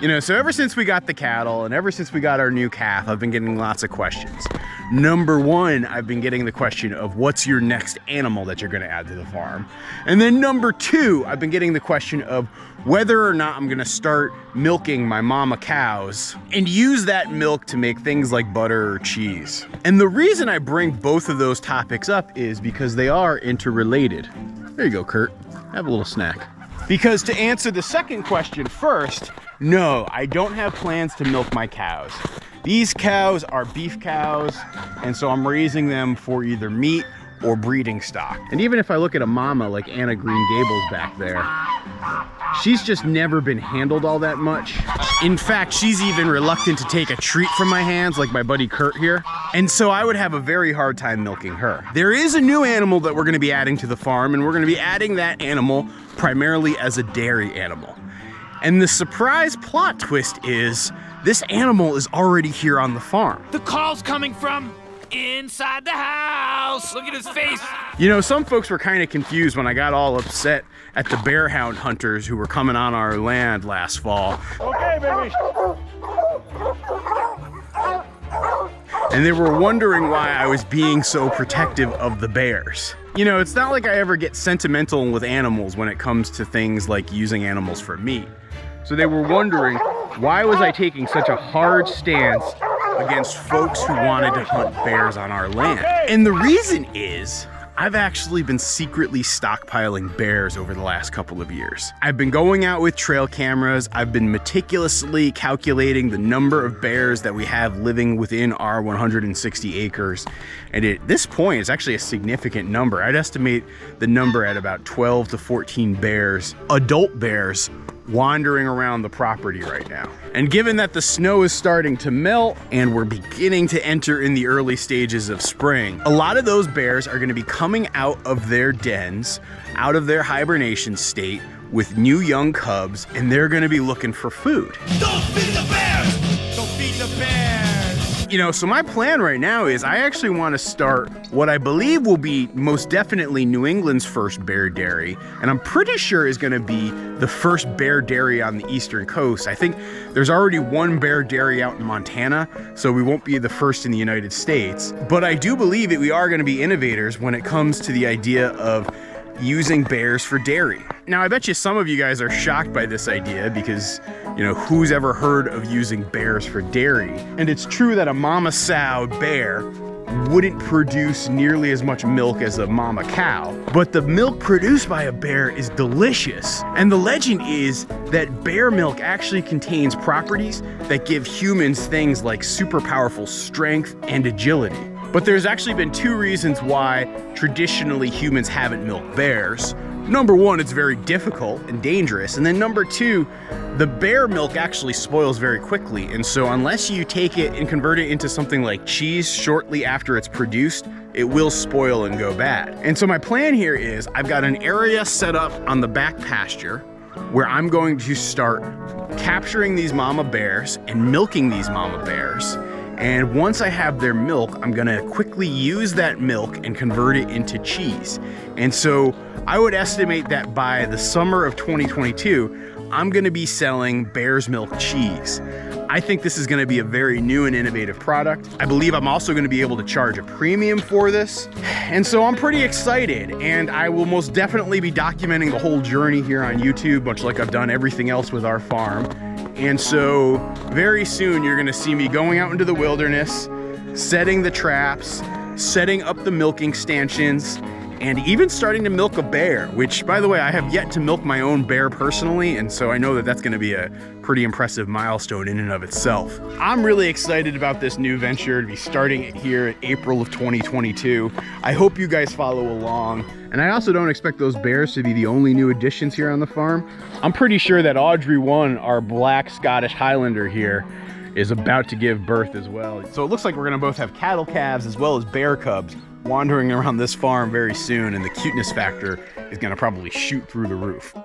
So ever since we got the cattle and ever since we got our new calf, I've been getting lots of questions. Number one, I've been getting the question of what's your next animal that you're gonna add to the farm? And then number two, I've been getting the question of whether or not I'm gonna start milking my mama cows and use that milk to make things like butter or cheese. And the reason I bring both of those topics up is because they are interrelated. There you go, Kurt, have a little snack. Because to answer the second question first, no, I don't have plans to milk my cows. These cows are beef cows, and so I'm raising them for either meat or breeding stock. And even if I look at a mama like Anna Green Gables back there, she's just never been handled all that much. In fact, she's even reluctant to take a treat from my hands like my buddy Kurt here. And so I would have a very hard time milking her. There is a new animal that we're gonna be adding to the farm, and we're gonna be adding that animal primarily as a dairy animal. And the surprise plot twist is this animal is already here on the farm. The call's coming from inside the house. Look at his face. Some folks were kind of confused when I got all upset at the bear hound hunters who were coming on our land last fall. Okay, baby. And they were wondering why I was being so protective of the bears. It's not like I ever get sentimental with animals when it comes to things like using animals for meat. So they were wondering, why was I taking such a hard stance against folks who wanted to hunt bears on our land? And the reason is, I've actually been secretly stockpiling bears over the last couple of years. I've been going out with trail cameras. I've been meticulously calculating the number of bears that we have living within our 160 acres. And at this point, it's actually a significant number. I'd estimate the number at about 12 to 14 bears, adult bears, wandering around the property right now. And given that the snow is starting to melt and we're beginning to enter in the early stages of spring, a lot of those bears are gonna be coming out of their dens, out of their hibernation state with new young cubs, and they're gonna be looking for food. Don't feed the bears! Don't feed the bears! So my plan right now is I actually want to start what I believe will be most definitely New England's first bear dairy, and I'm pretty sure is going to be the first bear dairy on the eastern coast. I think there's already one bear dairy out in Montana, so we won't be the first in the United States. But I do believe that we are going to be innovators when it comes to the idea of using bears for dairy. Now, I bet you some of you guys are shocked by this idea because, who's ever heard of using bears for dairy? And it's true that a mama sow bear wouldn't produce nearly as much milk as a mama cow, but the milk produced by a bear is delicious. And the legend is that bear milk actually contains properties that give humans things like super powerful strength and agility. But there's actually been two reasons why traditionally humans haven't milked bears. Number one, it's very difficult and dangerous. And then number two, the bear milk actually spoils very quickly. And so unless you take it and convert it into something like cheese shortly after it's produced, it will spoil and go bad. And so my plan here is I've got an area set up on the back pasture where I'm going to start capturing these mama bears and milking these mama bears. And once I have their milk, I'm gonna quickly use that milk and convert it into cheese. And so I would estimate that by the summer of 2022, I'm gonna be selling bear's milk cheese. I think this is gonna be a very new and innovative product. I believe I'm also gonna be able to charge a premium for this. And so I'm pretty excited, and I will most definitely be documenting the whole journey here on YouTube, much like I've done everything else with our farm. And so very soon you're gonna see me going out into the wilderness, setting the traps, setting up the milking stanchions, and even starting to milk a bear, which, by the way, I have yet to milk my own bear personally, and so I know that that's gonna be a pretty impressive milestone in and of itself. I'm really excited about this new venture to be starting it here in April of 2022. I hope you guys follow along. And I also don't expect those bears to be the only new additions here on the farm. I'm pretty sure that Audrey 1, our black Scottish Highlander here, is about to give birth as well. So it looks like we're gonna both have cattle calves as well as bear cubs wandering around this farm very soon, and the cuteness factor is gonna probably shoot through the roof.